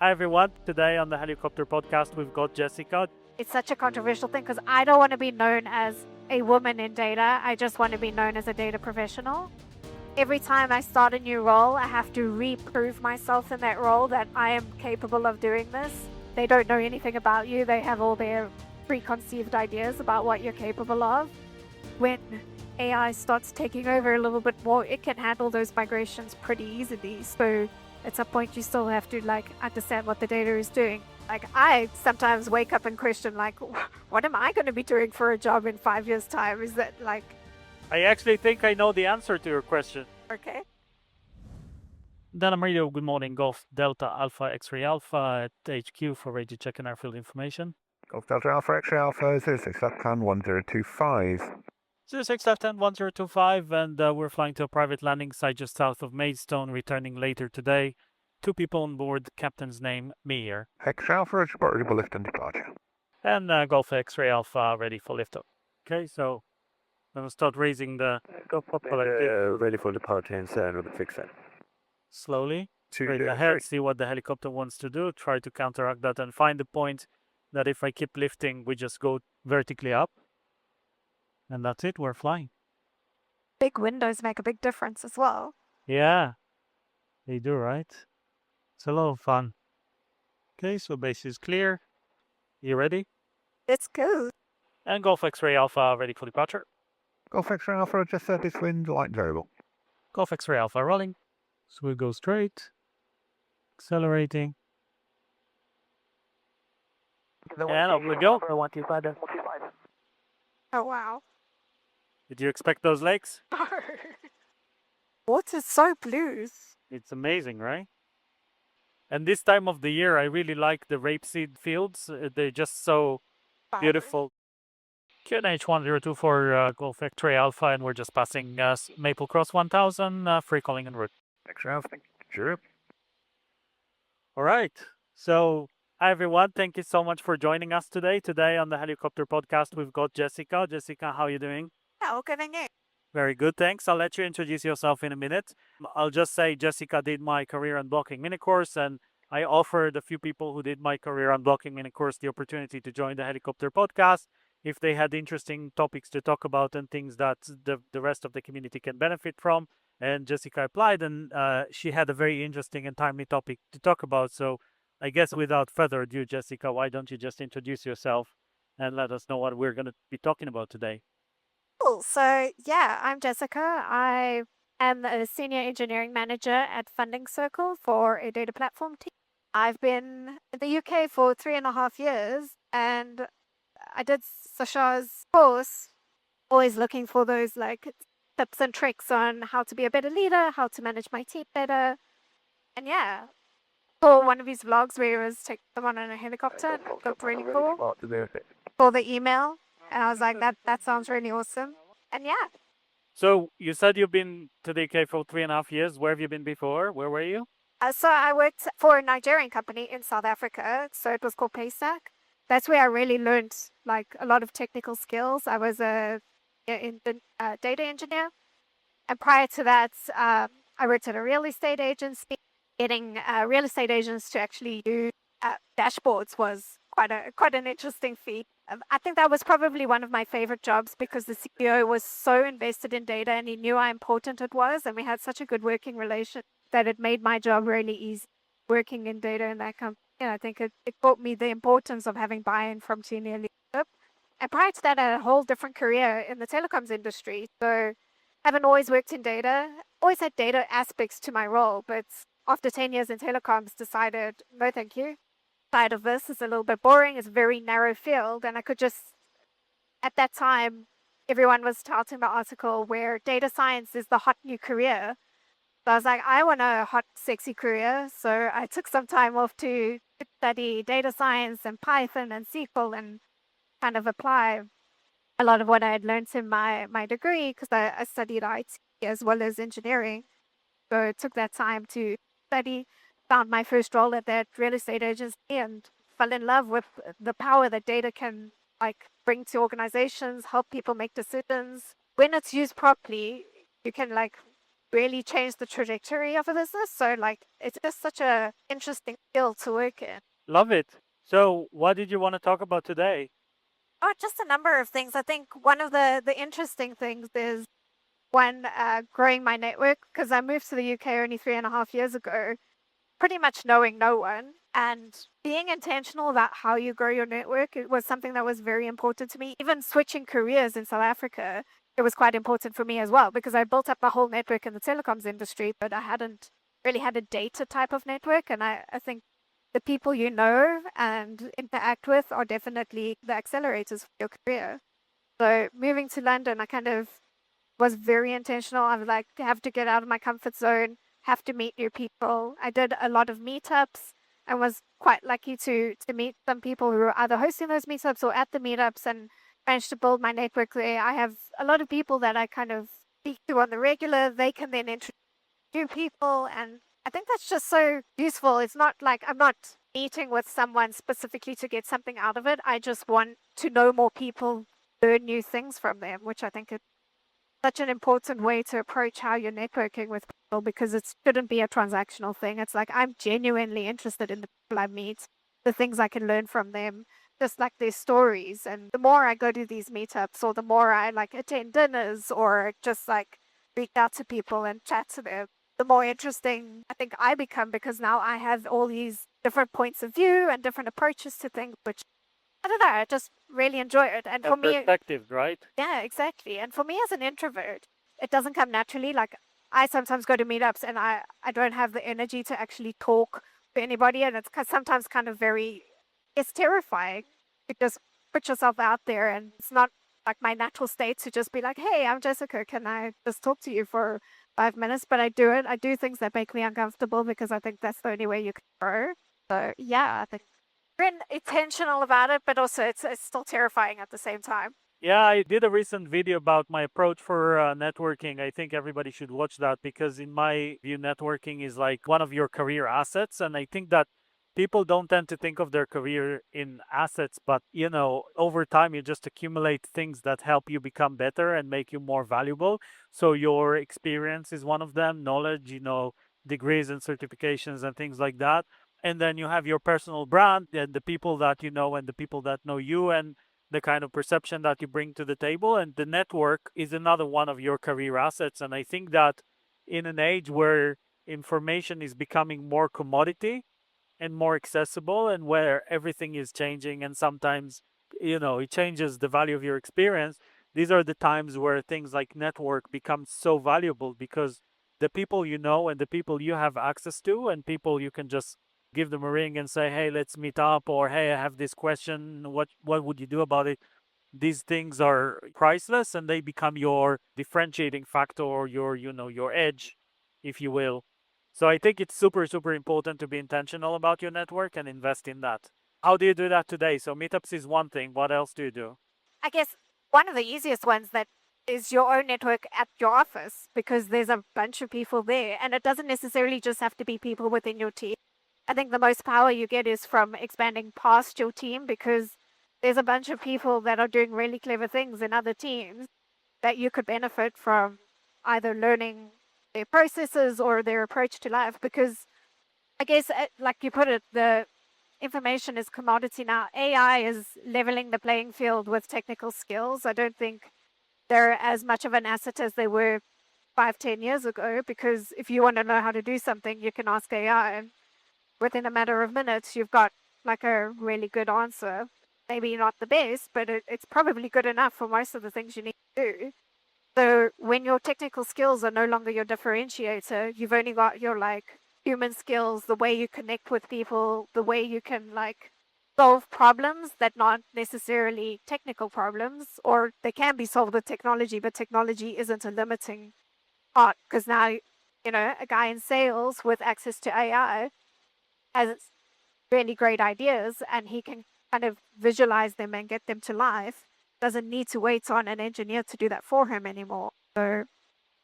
Hi everyone, today on the Helicopter Podcast we've got Jessica. It's such a controversial thing because I don't want to be known as a woman in data. I just want to be known as a data professional. Every time I start a new role, I have to reprove myself in that role that I am capable of doing this. They don't know anything about you. They have all their preconceived ideas about what you're capable of. When AI starts taking over a little bit more, it can handle those migrations pretty easily. So at some point you still have to understand what the data is doing. I sometimes wake up and question what am I going to be doing for a job in 5 years time? Is that I actually think I know the answer to your question. okay? Denham Radio, good morning, Golf Delta Alpha X-Ray Alpha at HQ for radio check and airfield information. Golf Delta Alpha X-Ray Alpha 06 left hand 1025. 06 left hand 1025 and we're flying to a private landing site just south of Maidstone, returning later today. 2 people on board, captain's name, Mir. X-Ray Alpha reportable lift and departure. And Golf X-Ray Alpha ready for liftoff. Okay, so we'll start raising the... ready for departure and send with the fix it. Slowly. Straight ahead, see what the helicopter wants to do, try to counteract that and find the point that if I keep lifting, we just go vertically up. And that's it, we're flying. Big windows make a big difference as well. Yeah, they do, right? It's a lot of fun. Okay, so base is clear. You ready? It's cool. And Golf X-Ray Alpha ready for departure. Golf X-Ray Alpha just surface wind light variable. Golf X-Ray Alpha rolling. So we go straight. Accelerating. And up we go. Oh wow. Did you expect those legs? Water's so blue. It's amazing, right? And this time of the year, I really like the rapeseed fields. They're just so beautiful. QNH 1024 Golf X-Ray Alpha, and we're just passing Maple Cross 1000, free calling en route. X-Ray Alpha, sure. All right. So, hi everyone. Thank you so much for joining us today. Today on the Helicopter Podcast, we've got Jessica. Jessica, how are you doing? Oh, good and you. Very good, thanks. I'll let you introduce yourself in a minute. I'll just say Jessica did my career unblocking mini course, and I offered a few people who did my career unblocking mini course the opportunity to join the Helicopter Podcast if they had interesting topics to talk about and things that the rest of the community can benefit from. And Jessica applied, and she had a very interesting and timely topic to talk about. So I guess without further ado, Jessica, why don't you just introduce yourself and let us know what we're going to be talking about today? Cool. So yeah, I'm Jessica. I am a senior engineering manager at Funding Circle for a data platform team. I've been in the UK for 3.5 years, and I did Sasha's course, always looking for those tips and tricks on how to be a better leader, how to manage my team better. And yeah, for one of his vlogs where he was taking someone on a helicopter, it looked really cool. For the email, and I was like, that sounds really awesome. And yeah. So you said you've been to the UK for 3.5 years. Where have you been before? Where were you? So I worked for a Nigerian company in South Africa. So it was called Paystack. That's where I really learned a lot of technical skills. I was a data engineer. And prior to that, I worked at a real estate agency. Getting real estate agents to actually do dashboards was quite an interesting feat. I think that was probably one of my favorite jobs because the CEO was so invested in data and he knew how important it was, and we had such a good working relation that it made my job really easy working in data in that company. And I think it taught me the importance of having buy-in from senior leadership. And prior to that, I had a whole different career in the telecoms industry. So I haven't always worked in data, always had data aspects to my role, but after 10 years in telecoms, decided, no thank you. Side of this is a little bit boring. It's a very narrow field, and I could just, at that time, everyone was touting the article where data science is the hot new career. So I was like, I want a hot, sexy career. So I took some time off to study data science and Python and SQL and kind of apply a lot of what I had learned in my degree because I studied IT as well as engineering. So I took that time to study, found my first role at that real estate agency and fell in love with the power that data can bring to organizations, help people make decisions. When it's used properly, you can really changed the trajectory of a business. So like it's just such a interesting skill to work in. Love it. So, what did you want to talk about today? Oh, just a number of things. I think one of the interesting things is one, growing my network, because I moved to the UK only 3.5 years ago, pretty much knowing no one. And being intentional about how you grow your network, it was something that was very important to me. Even switching careers in South Africa, it was quite important for me as well, because I built up my whole network in the telecoms industry, but I hadn't really had a data type of network. And I think the people you know and interact with are definitely the accelerators for your career. So moving to London, I kind of was very intentional. I was like, have to get out of my comfort zone, have to meet new people. I did a lot of meetups and was quite lucky to meet some people who were either hosting those meetups or at the meetups, and managed to build my network there. I have a lot of people that I kind of speak to on the regular. They can then introduce new people, and I think that's just so useful. It's not like I'm not meeting with someone specifically to get something out of it. I just want to know more people, learn new things from them, which I think is such an important way to approach how you're networking with people, because it shouldn't be a transactional thing. It's like I'm genuinely interested in the people I meet, the things I can learn from them, just like their stories. And the more I go to these meetups, or the more I like attend dinners or just like reach out to people and chat to them, the more interesting I think I become, because now I have all these different points of view and different approaches to things, which I don't know, I just really enjoy it. And for me, Perspective, right? yeah, exactly. And for me as an introvert, it doesn't come naturally. Like I sometimes go to meetups and I don't have the energy to actually talk to anybody. And it's sometimes kind of it's terrifying to just put yourself out there. And it's not like my natural state to just be like, hey, I'm Jessica. Can I just talk to you for 5 minutes? But I do it. I do things that make me uncomfortable, because I think that's the only way you can grow. So yeah, I think been intentional about it, but also it's still terrifying at the same time. Yeah, I did a recent video about my approach for networking. I think everybody should watch that, because, in my view, networking is like one of your career assets. And I think that people don't tend to think of their career in assets, but, over time, you just accumulate things that help you become better and make you more valuable. So, your experience is one of them, knowledge, degrees and certifications and things like that. And then you have your personal brand and the people that you know and the people that know you, and the kind of perception that you bring to the table. And the network is another one of your career assets. And I think that in an age where information is becoming more commodity and more accessible, and where everything is changing, and sometimes, it changes the value of your experience, these are the times where things like network become so valuable, because the people you know and the people you have access to, and people you can just give them a ring and say, hey, let's meet up, or hey, I have this question, what would you do about it? These things are priceless, and they become your differentiating factor, or your edge, if you will. So I think it's super, super important to be intentional about your network and invest in that. How do you do that today? So meetups is one thing. What else do you do? I guess one of the easiest ones that is your own network at your office, because there's a bunch of people there, and it doesn't necessarily just have to be people within your team. I think the most power you get is from expanding past your team, because there's a bunch of people that are doing really clever things in other teams that you could benefit from, either learning their processes or their approach to life. Because I guess, like you put it, the information is commodity now. AI is leveling the playing field with technical skills. I don't think they're as much of an asset as they were 5-10 years ago, because if you want to know how to do something, you can ask AI, and within a matter of minutes, you've got like a really good answer. Maybe not the best, but it's probably good enough for most of the things you need to do. So when your technical skills are no longer your differentiator, you've only got your like human skills, the way you connect with people, the way you can like solve problems that not necessarily technical problems, or they can be solved with technology, but technology isn't a limiting part, because now, a guy in sales with access to AI has really great ideas, and he can kind of visualize them and get them to life. Doesn't need to wait on an engineer to do that for him anymore. So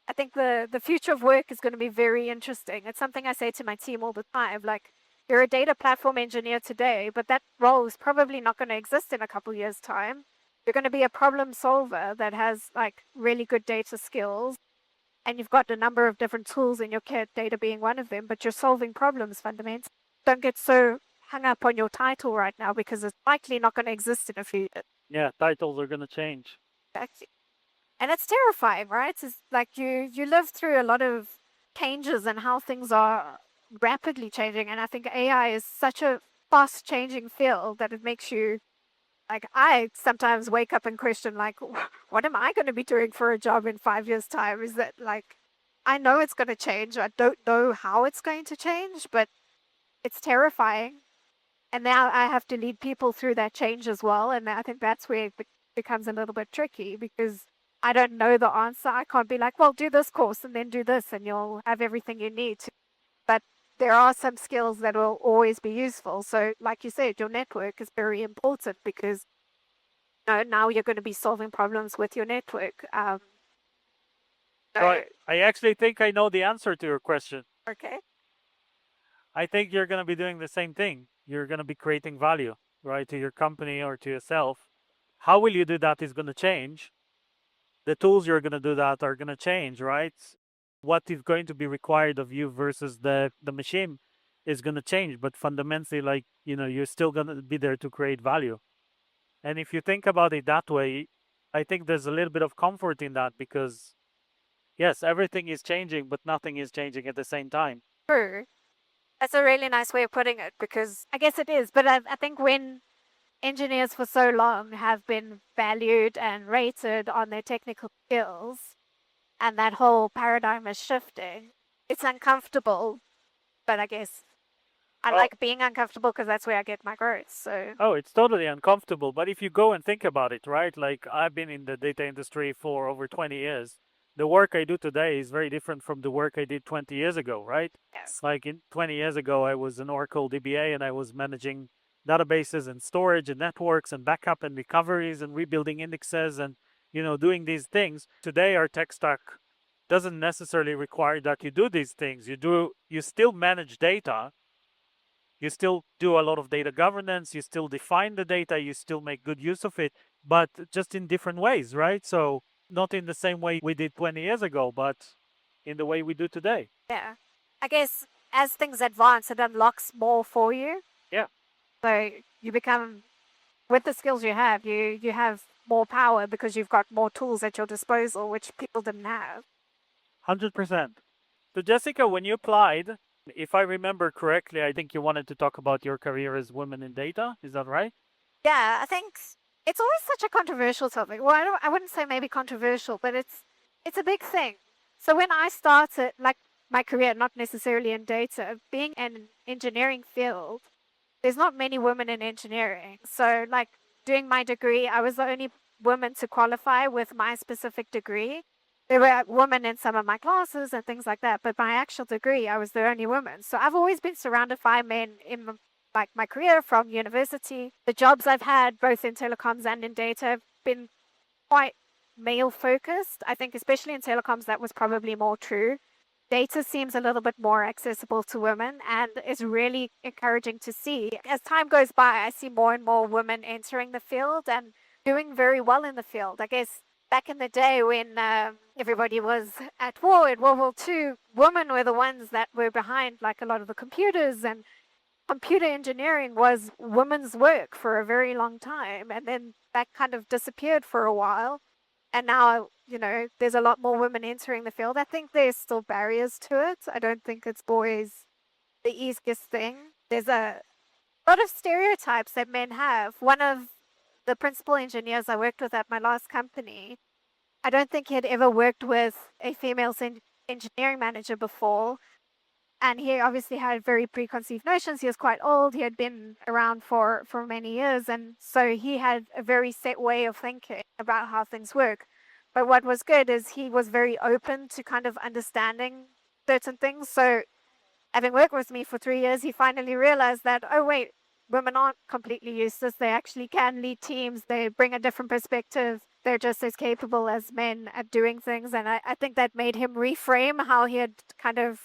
I think the future of work is going to be very interesting. It's something I say to my team all the time. Like, you're a data platform engineer today, but that role is probably not going to exist in a couple years' time. You're going to be a problem solver that has like really good data skills, and you've got a number of different tools in your kit, data being one of them, but you're solving problems fundamentally. Don't get so hung up on your title right now because it's likely not going to exist in a few years. Yeah, titles are gonna change. Exactly. And it's terrifying, right? It's like you live through a lot of changes and how things are rapidly changing. And I think AI is such a fast changing field that it makes you like, I sometimes wake up and question, like, what am I going to be doing for a job in 5 years' time? Is that like, I know it's going to change. I don't know how it's going to change, but it's terrifying. And now I have to lead people through that change as well. And I think that's where it becomes a little bit tricky because I don't know the answer. I can't be like, well, do this course and then do this and you'll have everything you need to. But there are some skills that will always be useful. So like you said, your network is very important because now you're going to be solving problems with your network. So I actually think I know the answer to your question. Okay. I think you're gonna be doing the same thing. You're gonna be creating value, right, to your company or to yourself. How will you do that is gonna change. The tools you're gonna do that are gonna change, right? What is going to be required of you versus the machine is gonna change, but fundamentally, like, you're still gonna be there to create value. And if you think about it that way, I think there's a little bit of comfort in that because yes, everything is changing, but nothing is changing at the same time. True. That's a really nice way of putting it because I guess it is. But I think when engineers for so long have been valued and rated on their technical skills and that whole paradigm is shifting, it's uncomfortable. But I guess I like being uncomfortable because that's where I get my growth. So Oh, it's totally uncomfortable. But if you go and think about it, right? Like I've been in the data industry for over 20 years. The work I do today is very different from the work I did 20 years ago, right? yes. Like 20 years ago, I was an Oracle DBA and I was managing databases and storage and networks and backup and recoveries and rebuilding indexes and, doing these things. Today, our tech stack doesn't necessarily require that you do these things. You still manage data. You still do a lot of data governance. You still define the data. You still make good use of it, but just in different ways, right? So not in the same way we did 20 years ago, but in the way we do today. Yeah. I guess as things advance, it unlocks more for you. Yeah. So you become, with the skills you have more power because you've got more tools at your disposal, which people didn't have. 100%. So Jessica, when you applied, if I remember correctly, I think you wanted to talk about your career as women in data. Is that right? Yeah, I think it's always such a controversial topic. Well, I wouldn't say maybe controversial, but it's a big thing. So when I started, like my career, not necessarily in data, being in an engineering field, there's not many women in engineering. So like doing my degree, I was the only woman to qualify with my specific degree. There were women in some of my classes and things like that, but my actual degree, I was the only woman. So I've always been surrounded by men in like my career from university. The jobs I've had, both in telecoms and in data, have been quite male focused. I think especially in telecoms, that was probably more true. Data seems a little bit more accessible to women and is really encouraging to see. As time goes by, I see more and more women entering the field and doing very well in the field. I guess back in the day when everybody was at war, in World War II, women were the ones that were behind like a lot of the computers, and computer engineering was women's work for a very long time. And then that kind of disappeared for a while. And now, there's a lot more women entering the field. I think there's still barriers to it. I don't think it's always the easiest thing. There's a lot of stereotypes that men have. One of the principal engineers I worked with at my last company, I don't think he had ever worked with a female engineering manager before. And he obviously had very preconceived notions. He was quite old. He had been around for many years. And so he had a very set way of thinking about how things work. But what was good is he was very open to kind of understanding certain things. So having worked with me for 3 years, he finally realized that, oh, wait, women aren't completely useless. They actually can lead teams. They bring a different perspective. They're just as capable as men at doing things. And I think that made him reframe how he had kind of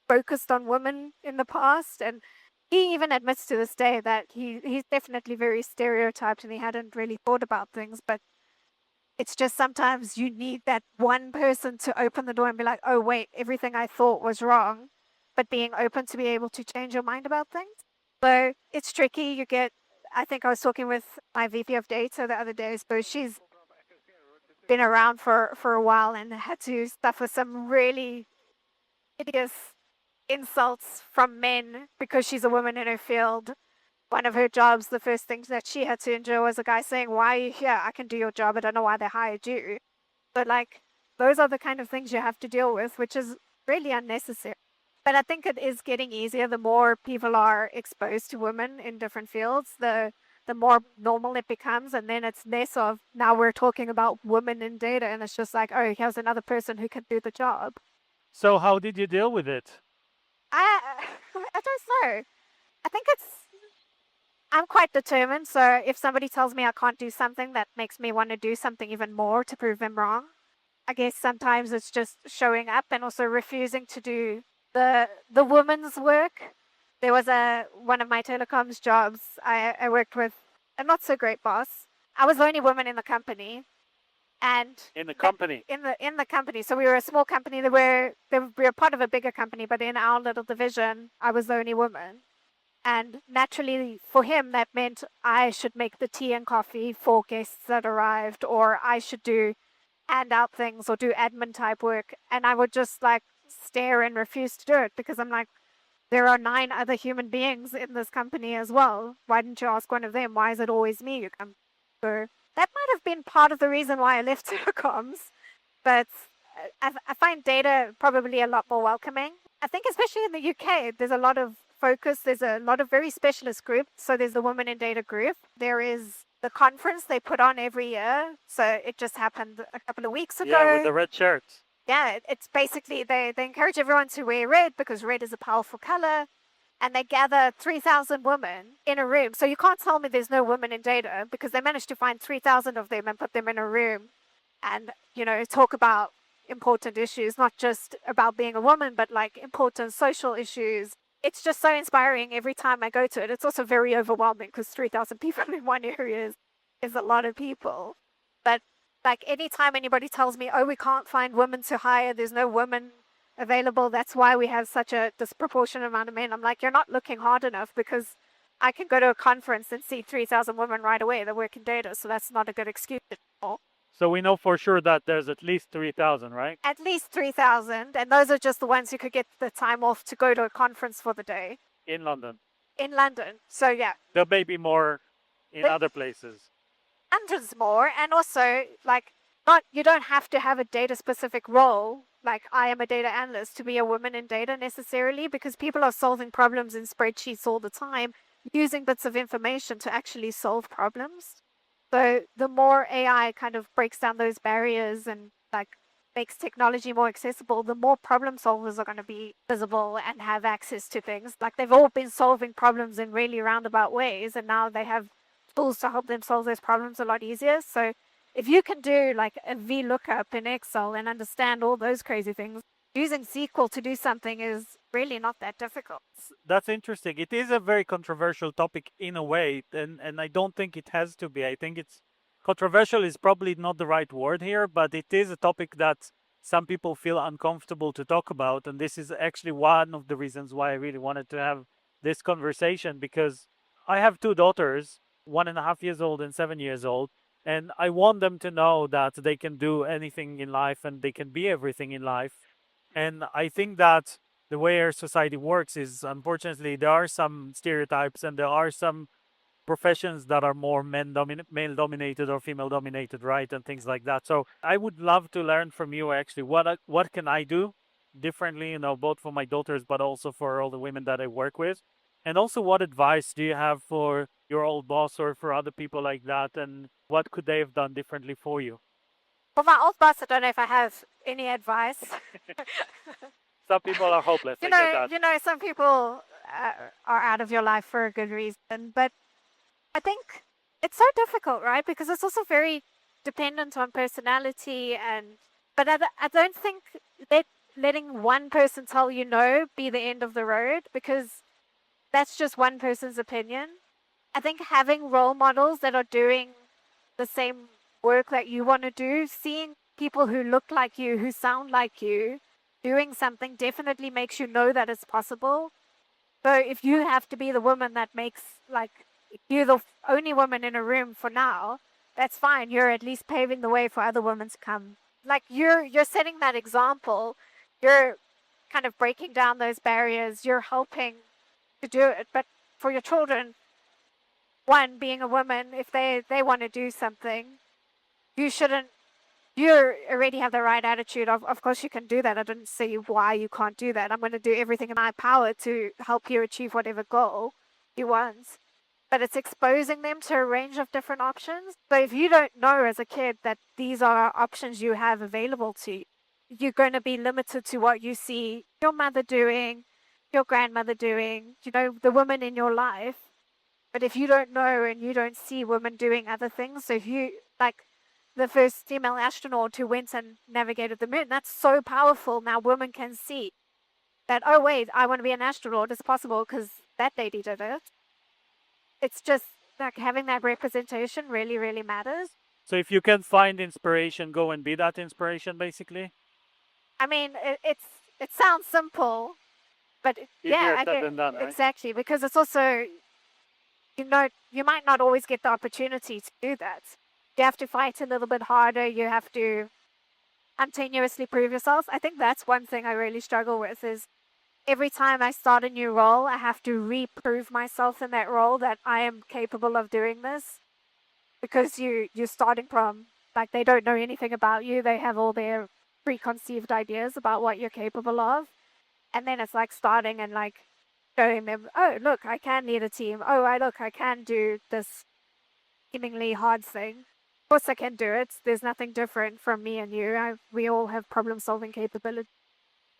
focused on women in the past. And he even admits to this day that he's definitely very stereotyped and he hadn't really thought about things. But It's just sometimes you need that one person to open the door and be like, oh, wait, everything I thought was wrong, but being open to be able to change your mind about things. So it's tricky. I think I was talking with my VP of data the other day, so she's been around for a while and had to suffer some really hideous insults from men because she's a woman in her field. One of her jobs, the first thing that she had to endure was a guy saying, why are you here? I can do your job. I don't know why they hired you. But like, those are the kind of things you have to deal with, which is really unnecessary. But I think it is getting easier. The more people are exposed to women in different fields, the more normal it becomes. And then it's less of, now we're talking about women in data. And it's just like, oh, here's another person who can do the job. So how did you deal with it? I don't know. I think I'm quite determined. So if somebody tells me I can't do something, that makes me want to do something even more to prove them wrong. I guess sometimes it's just showing up and also refusing to do the woman's work. There was one of my telecoms jobs. I worked with a not so great boss. I was the only woman in the company, and In the company? in the company. So we were a small company. We were part of a bigger company, but in our little division, I was the only woman. And naturally, for him, that meant I should make the tea and coffee for guests that arrived, or I should hand out things or do admin type work. And I would just like stare and refuse to do it because I'm like, there are 9 other human beings in this company as well. Why didn't you ask one of them? Why is it always me? So that might have been part of the reason why I left telecoms. But I find data probably a lot more welcoming. I think especially in the UK, there's a lot of focus. There's a lot of very specialist groups. So there's the Women in Data group. There is the conference they put on every year. So it just happened a couple of weeks ago. Yeah, with the red shirts. Yeah, it's basically they encourage everyone to wear red because red is a powerful color. And they gather 3,000 women in a room. So you can't tell me there's no women in data because they managed to find 3,000 of them and put them in a room and, talk about important issues, not just about being a woman, but like important social issues. It's just so inspiring every time I go to it. It's also very overwhelming because 3,000 people in one area is a lot of people. But like anytime anybody tells me, oh, we can't find women to hire, there's no women available, that's why we have such a disproportionate amount of men. I'm like, you're not looking hard enough because I can go to a conference and see 3,000 women right away that work in data. So that's not a good excuse anymore. So we know for sure that there's at least 3,000, right? At least 3,000. And those are just the ones who could get the time off to go to a conference for the day. In London. In London. So yeah. There may be more in other places. Hundreds more. And also, like, you don't have to have a data specific role. Like, I am a data analyst to be a woman in data necessarily, because people are solving problems in spreadsheets all the time, using bits of information to actually solve problems. So the more AI kind of breaks down those barriers and like makes technology more accessible, the more problem solvers are going to be visible and have access to things. Like, they've all been solving problems in really roundabout ways, and now they have tools to help them solve those problems a lot easier. So if you can do like a VLOOKUP in Excel and understand all those crazy things, using SQL to do something is really not that difficult. That's interesting. It is a very controversial topic in a way, and I don't think it has to be. I think it's controversial is probably not the right word here, but it is a topic that some people feel uncomfortable to talk about. And this is actually one of the reasons why I really wanted to have this conversation, because I have 2 daughters, 1.5 years old and 7 years old. And I want them to know that they can do anything in life and they can be everything in life. And I think that the way our society works is, unfortunately, there are some stereotypes and there are some professions that are more male dominated or female dominated, right? And things like that. So I would love to learn from you actually, what can I do differently, both for my daughters, but also for all the women that I work with. And also, what advice do you have for your old boss or for other people like that? And what could they have done differently for you? For my old boss, I don't know if I have any advice. Some people are hopeless. I get that. Some people are out of your life for a good reason. But I think it's so difficult, right? Because it's also very dependent on personality. But I don't think that letting one person tell you no be the end of the road, because that's just one person's opinion. I think having role models that are doing the same work that you want to do, seeing people who look like you, who sound like you, doing something definitely makes you know that it's possible. So if you have to be the woman that makes, like, if you're the only woman in a room for now, that's fine. You're at least paving the way for other women to come. Like, you're setting that example. You're kind of breaking down those barriers. You're helping to do it. But for your children, one, being a woman, if they want to do something, you shouldn't, you already have the right attitude of course you can do that. I don't see why you can't do that. I'm going to do everything in my power to help you achieve whatever goal you want. But it's exposing them to a range of different options. So if you don't know as a kid that these are options you have available to you, you're going to be limited to what you see your mother doing, your grandmother doing, the women in your life. But if you don't know and you don't see women doing other things, so if you, like the first female astronaut who went and navigated the moon, that's so powerful. Now women can see that, oh wait, I want to be an astronaut. It's possible because that lady did it. It's just like having that representation really, really matters. So if you can find inspiration, go and be that inspiration, basically. I mean, it sounds simple, but Easier I said get than done, right? exactly, because it's also, you might not always get the opportunity to do that. You have to fight a little bit harder. You have to continuously prove yourself. I think that's one thing I really struggle with is every time I start a new role, I have to reprove myself in that role that I am capable of doing this, because you're starting from, like, they don't know anything about you. They have all their preconceived ideas about what you're capable of. And then it's like starting and like showing them, oh, look, I can lead a team. Oh, I can do this seemingly hard thing. Of course I can do it. There's nothing different from me and you. We all have problem solving capability.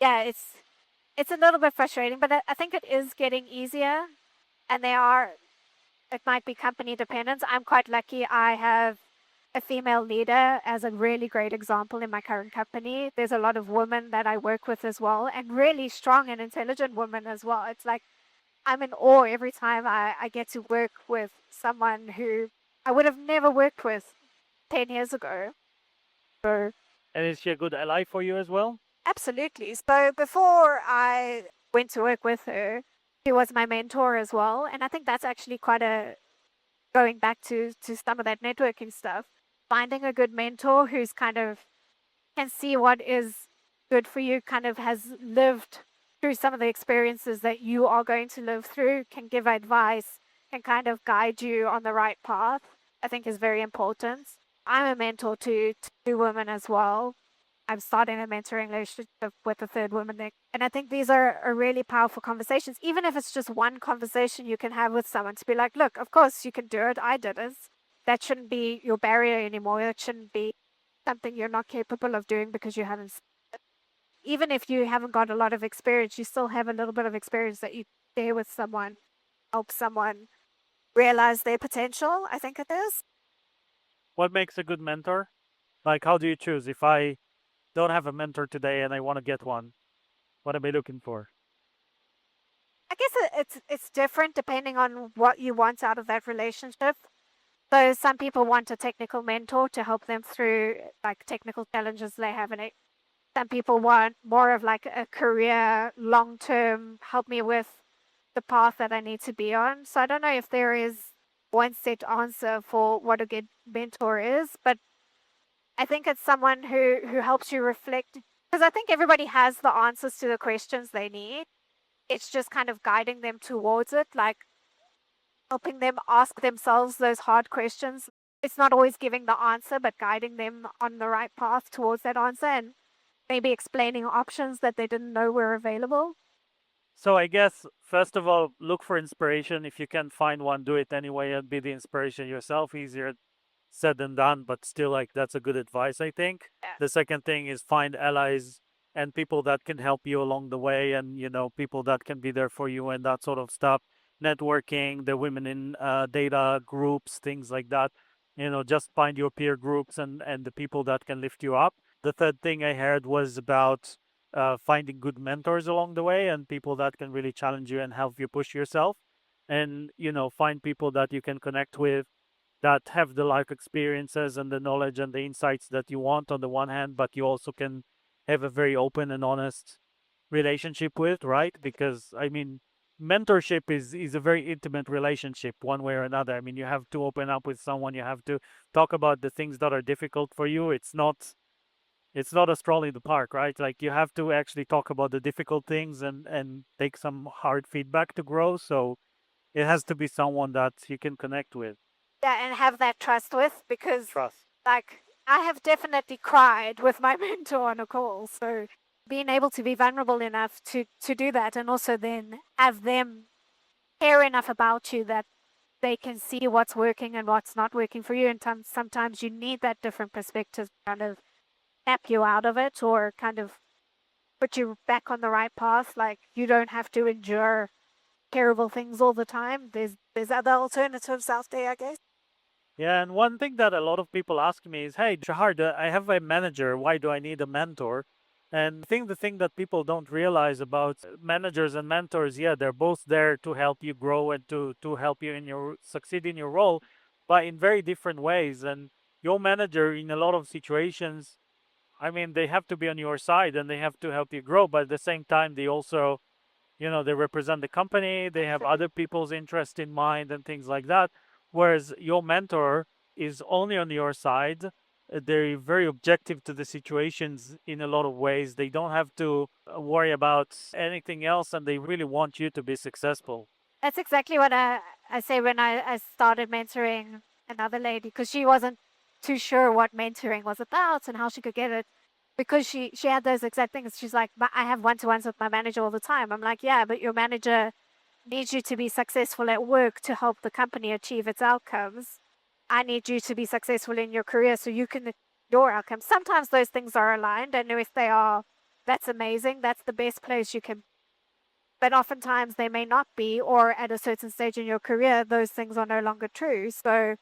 Yeah, it's a little bit frustrating, but I think it is getting easier, and it might be company dependent. I'm quite lucky. I have a female leader as a really great example in my current company. There's a lot of women that I work with as well, and really strong and intelligent women as well. It's like I'm in awe every time I get to work with someone who I would have never worked with 10 years ago. So, And is she a good ally for you as well? absolutely. So, before I went to work with her, she was my mentor as well. And I think that's actually quite going back to some of that networking stuff, finding a good mentor who's kind of can see what is good for you, kind of has lived through some of the experiences that you are going to live through, can give advice, can kind of guide you on the right path, I think is very important. I'm a mentor to two women as well. I'm starting a mentoring relationship with a third woman there. And I think these are really powerful conversations, even if it's just one conversation you can have with someone to be like, look, of course you can do it. I did it. That shouldn't be your barrier anymore. That shouldn't be something you're not capable of doing because you haven't. Even if you haven't got a lot of experience, you still have a little bit of experience that you share with someone, help someone realize their potential, I think it is. What makes a good mentor? Like, how do you choose? If I don't have a mentor today and I want to get one, what am I looking for? I guess it's different depending on what you want out of that relationship. So some people want a technical mentor to help them through like technical challenges they have in it. Some people want more of like a career, long term, help me with the path that I need to be on. So I don't know if there is one set answer for what a good mentor is, but I think it's someone who helps you reflect, because I think everybody has the answers to the questions they need. It's just kind of guiding them towards it, like helping them ask themselves those hard questions. It's not always giving the answer, but guiding them on the right path towards that answer, and maybe explaining options that they didn't know were available. So I guess first of all, look for inspiration. If you can find one, do it anyway and be the inspiration yourself. Easier said than done, but still, like, that's a good advice, I think. Yeah. The second thing is find allies and people that can help you along the way, and people that can be there for you and that sort of stuff. Networking, the women in data groups, things like that. Just find your peer groups and the people that can lift you up. The third thing I heard was about finding good mentors along the way and people that can really challenge you and help you push yourself, and find people that you can connect with that have the life experiences and the knowledge and the insights that you want on the one hand, but you also can have a very open and honest relationship with, right? Because I mean, mentorship is a very intimate relationship one way or another. I mean, you have to open up with someone, you have to talk about the things that are difficult for you. It's not a stroll in the park, right? Like you have to actually talk about the difficult things and take some hard feedback to grow. So it has to be someone that you can connect with. Yeah, and have that trust with, because Trust. like I have definitely cried with my mentor on a call. So being able to be vulnerable enough to do that, and also then have them care enough about you that they can see what's working and what's not working for you. And sometimes you need that different perspective to kind of snap you out of it, or kind of put you back on the right path. Like you don't have to endure terrible things all the time. There's other alternatives out there, I guess. Yeah, and one thing that a lot of people ask me is, "Hey, Shahar, I have a manager. Why do I need a mentor?" And I think the thing that people don't realize about managers and mentors, yeah, they're both there to help you grow and to help you in your succeed in your role, but in very different ways. And your manager, in a lot of situations, I mean, they have to be on your side and they have to help you grow, but at the same time, they also, they represent the company, they have other people's interest in mind and things like that. Whereas your mentor is only on your side. They're very objective to the situations in a lot of ways. They don't have to worry about anything else, and they really want you to be successful. That's exactly what I say when I started mentoring another lady, because she wasn't too sure what mentoring was about and how she could get it, because she had those exact things. She's like, "But I have one-to-ones with my manager all the time." I'm like, yeah, but your manager needs you to be successful at work to help the company achieve its outcomes. I need you to be successful in your career so you can your outcomes. Sometimes those things are aligned, and if they are, that's amazing. That's the best place you can. But oftentimes they may not be, or at a certain stage in your career, those things are no longer true. So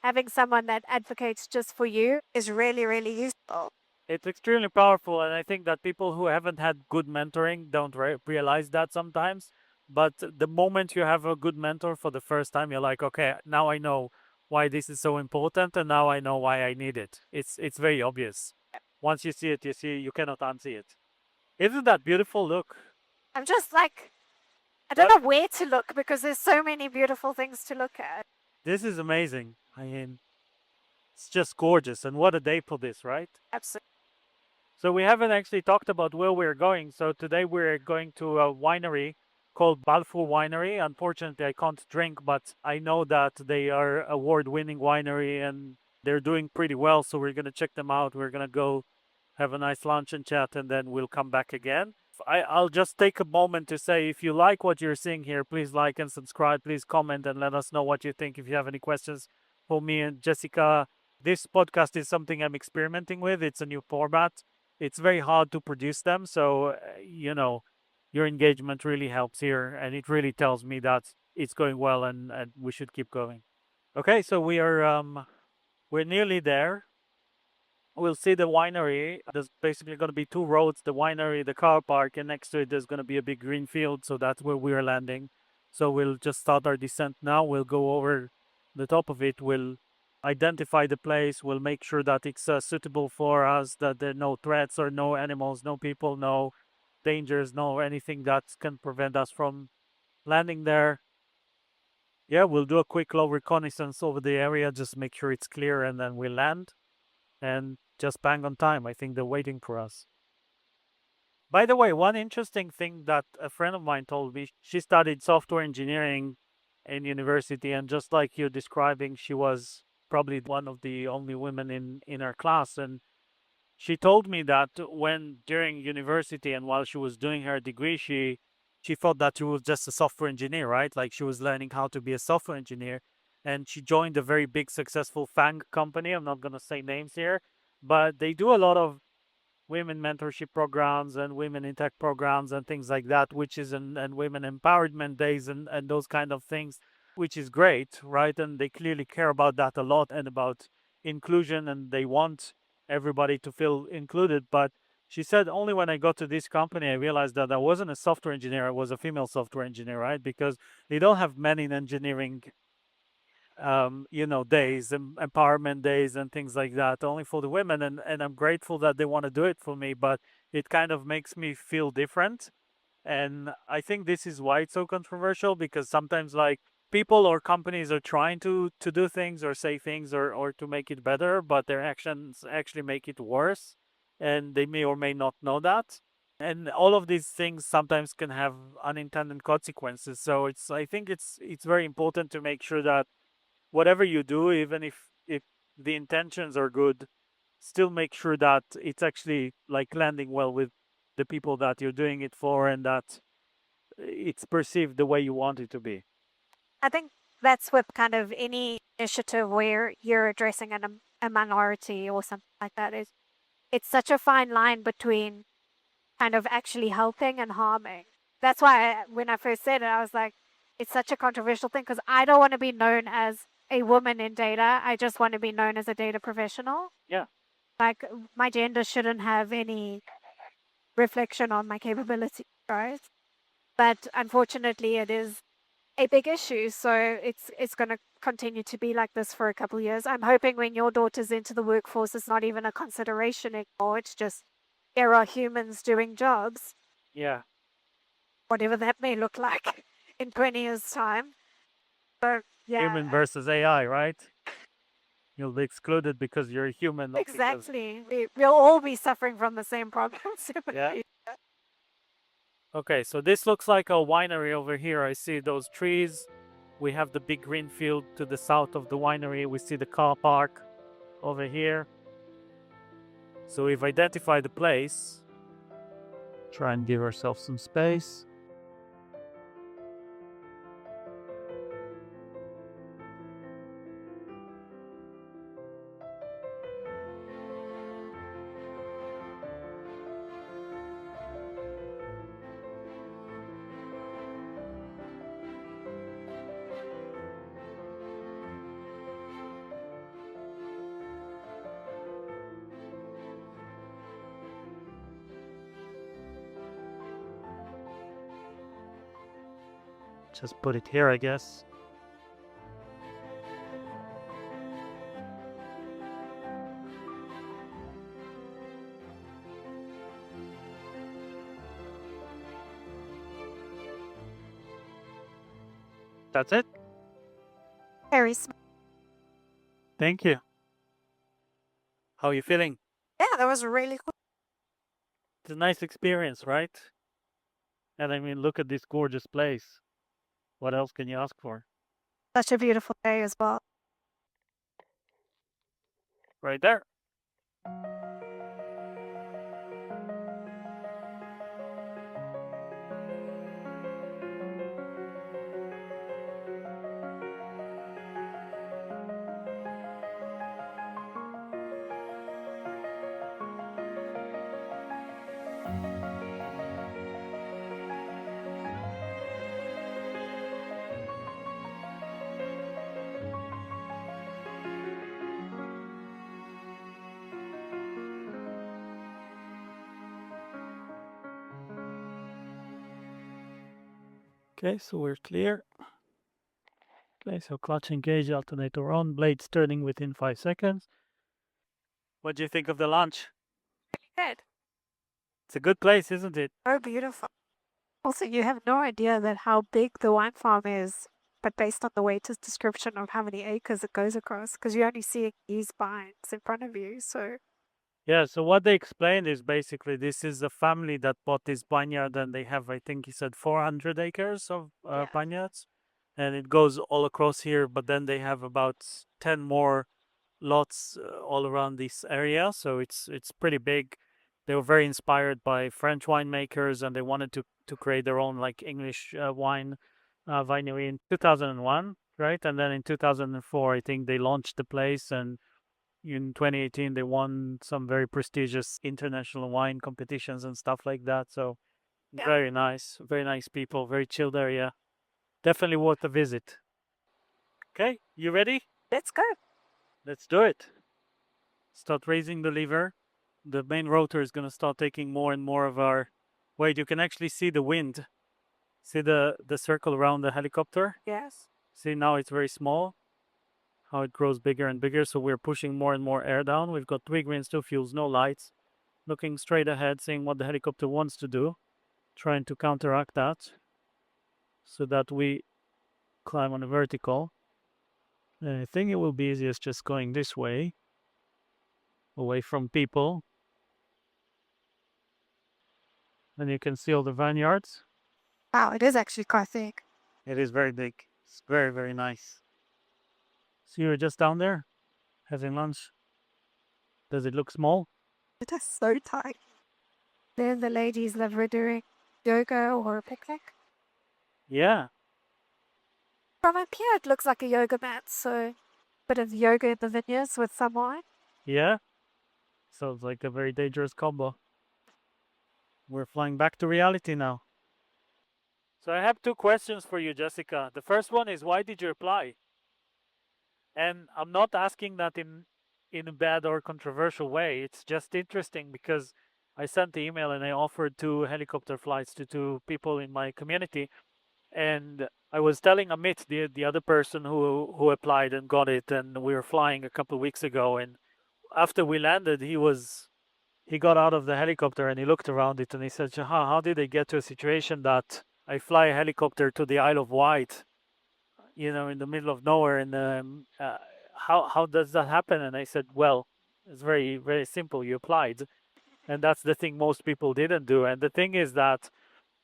having someone that advocates just for you is really, really useful. It's extremely powerful, and I think that people who haven't had good mentoring don't realize that sometimes. But the moment you have a good mentor for the first time, you're like, okay, now I know why this is so important, and now I know why I need it. It's very obvious. Once you see it, you cannot unsee it. Isn't that beautiful? Look, I'm just like, I don't know where to look, because there's so many beautiful things to look at. this is amazing. I mean, it's just gorgeous, and what a day for this, right? Absolutely. So we haven't actually talked about where we're going. So today we're going to a winery called Balfour Winery. Unfortunately, I can't drink, but I know that they are award-winning winery and they're doing pretty well. So we're gonna check them out. We're gonna go have a nice lunch and chat, and then we'll come back again. I'll just take a moment to say, if you like what you're seeing here, please like and subscribe. Please comment and let us know what you think. If you have any questions for me and Jessica, this podcast is something I'm experimenting with. It's a new format. It's very hard to produce them. So, your engagement really helps here, and it really tells me that it's going well, and we should keep going. Okay, so we're nearly there. We'll see the winery. There's basically going to be two roads: the winery, the car park, and next to it there's going to be a big green field. So that's where we're landing. So we'll just start our descent now. We'll go over the top of it. We'll identify the place. We'll make sure that it's suitable for us, that there are no threats or no animals, no people, no dangers, no anything that can prevent us from landing there. Yeah, we'll do a quick low reconnaissance over the area, just make sure it's clear, and then we'll land. And just bang on time. I think they're waiting for us. By the way, one interesting thing that a friend of mine told me, she studied software engineering in university, and just like you're describing, she was probably one of the only women in her class. And she told me that when during university and while she was doing her degree, she thought that she was just a software engineer, right? Like she was learning how to be a software engineer. And she joined a very big successful FANG company. I'm not gonna say names here, but they do a lot of women mentorship programs and women in tech programs and things like that, which is and women empowerment days and those kind of things, which is great, right? And they clearly care about that a lot and about inclusion, and they want everybody to feel included. But she said only when I got to this company I realized that I wasn't a software engineer, I was a female software engineer, right? Because they don't have men in engineering days, empowerment days and things like that, only for the women. And I'm grateful that they want to do it for me, but it kind of makes me feel different. And I think this is why it's so controversial, because sometimes like people or companies are trying to do things or say things or to make it better, but their actions actually make it worse. And they may or may not know that. And all of these things sometimes can have unintended consequences. So I think it's very important to make sure that whatever you do, even if the intentions are good, still make sure that it's actually like landing well with the people that you're doing it for, and that it's perceived the way you want it to be. I think that's with kind of any initiative where you're addressing a minority or something like that. It's such a fine line between kind of actually helping and harming. That's why when I first said it, I was like, it's such a controversial thing because I don't want to be known as a woman in data. I just want to be known as a data professional. Yeah. Like my gender shouldn't have any reflection on my capability, right? But unfortunately, it is a big issue. So it's going to continue to be like this for a couple of years. I'm hoping when your daughter's into the workforce, it's not even a consideration anymore. It's just there are humans doing jobs, Yeah. whatever that may look like in 20 years' time. So yeah, Human versus AI, right? You'll be excluded because you're a human, not because... exactly. We'll all be suffering from the same problems. Yeah. Okay, so this looks like a winery over here. I see those trees. We have the big green field to the south of the winery. We see the car park over here. So we've identified the place. Try and give ourselves some space. Just put it here, I guess. That's it. Very smart. Thank you. How are you feeling? Yeah, that was really cool. It's a nice experience, right? And I mean, look at this gorgeous place. What else can you ask for? Such a beautiful day as well. Right there. Okay, so we're clear. Okay, so clutch engaged, alternator on, blades turning within 5 seconds. What do you think of the launch? Good. It's a good place, isn't it? So beautiful. Also, you have no idea that how big the wine farm is, but based on the waiter's description of how many acres it goes across, because you're only seeing these vines in front of you. So Yeah, so what they explained is basically this is a family that bought this vineyard, and they have, I think he said, 400 acres of Yeah. vineyards. And it goes all across here, but then they have about 10 more lots all around this area. So it's pretty big. They were very inspired by French winemakers, and they wanted to create their own like English wine winery in 2001, right? And then in 2004, I think they launched the place, and in 2018 they won some very prestigious international wine competitions and stuff like that. So Yeah. very nice people, very chilled area. Definitely worth a visit. Okay, you ready? let's go. Let's do it. Start raising the lever. The main rotor is going to start taking more and more of our weight. You can actually see the wind. See the circle around the helicopter? Yes. See, now it's very small. how it grows bigger and bigger. So we're pushing more and more air down. We've got 3 greens, 2 fuels, no lights, looking straight ahead, seeing what the helicopter wants to do, trying to counteract that so that we climb on a vertical. And I think it will be easiest just going this way, away from people. And you can see all the vineyards. Wow, it is actually quite thick. It is very big. It's very, very nice. So you're just down there having lunch. Does it look small? It is so tight. Then the ladies that were doing yoga or a picnic. Yeah. From up here, it looks like a yoga mat, so bit of yoga in the vineyards with some wine. Yeah. Sounds like a very dangerous combo. We're flying back to reality now. So I have 2 questions for you, Jessica. The first one is, why did you apply? And I'm not asking that in a bad or controversial way. It's just interesting because I sent the email and I offered 2 helicopter flights to 2 people in my community. And I was telling Amit, the other person who applied and got it, and we were flying a couple of weeks ago. And after we landed, he got out of the helicopter and he looked around it and he said, Jaha, how did I get to a situation that I fly a helicopter to the Isle of Wight, in the middle of nowhere? And how does that happen? And I said, well, it's very, very simple. You applied. And that's the thing most people didn't do. And the thing is that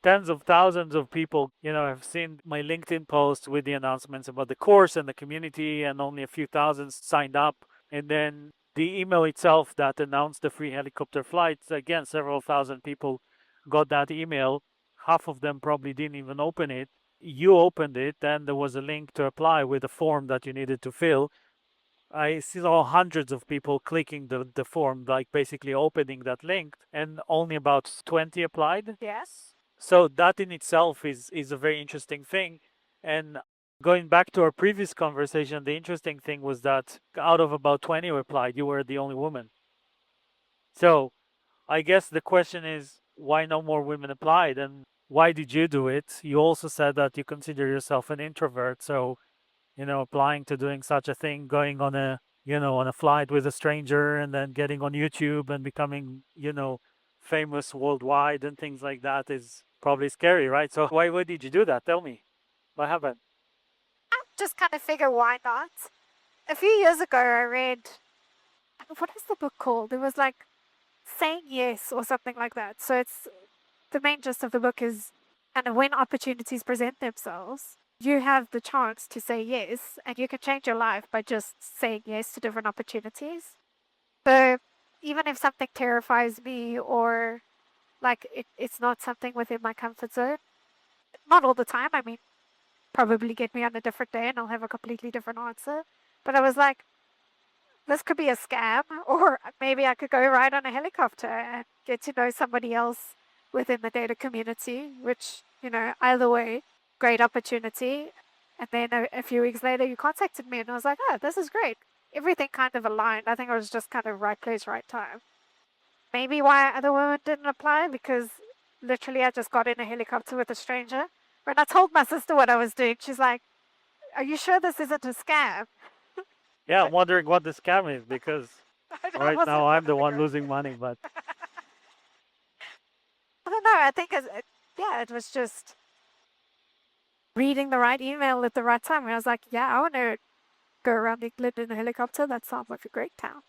tens of thousands of people, have seen my LinkedIn post with the announcements about the course and the community, and only a few thousand signed up. And then the email itself that announced the free helicopter flights, again, several thousand people got that email. Half of them probably didn't even open it. You opened it, and there was a link to apply with a form that you needed to fill. I saw hundreds of people clicking the form, like basically opening that link, and only about 20 applied. Yes. So that in itself is a very interesting thing. And going back to our previous conversation, the interesting thing was that out of about 20 who applied, you were the only woman. So I guess the question is, why no more women applied, and why did you do it? You also said that you consider yourself an introvert. So, applying to doing such a thing, going on a flight with a stranger and then getting on YouTube and becoming, famous worldwide and things like that is probably scary, right? So why did you do that? Tell me. What happened? I just kind of figure, why not? A few years ago, I read, what is the book called? It was like Saying Yes or something like that. So it's the main gist of the book is kind of when opportunities present themselves, you have the chance to say yes, and you can change your life by just saying yes to different opportunities. So even if something terrifies me, or like it's not something within my comfort zone, not all the time. I mean, probably get me on a different day and I'll have a completely different answer. But I was like, this could be a scam, or maybe I could go ride on a helicopter and get to know somebody else within the data community, which, either way, great opportunity. And then a few weeks later, you contacted me and I was like, oh, this is great. Everything kind of aligned. I think it was just kind of right place, right time. Maybe why other women didn't apply, because literally I just got in a helicopter with a stranger. When I told my sister what I was doing, she's like, are you sure this isn't a scam? Yeah, I'm wondering what the scam is, because right now I'm the one losing money, but I don't know. I think it was just reading the right email at the right time. And I was like, yeah, I want to go around England in a helicopter. That sounds like a great town.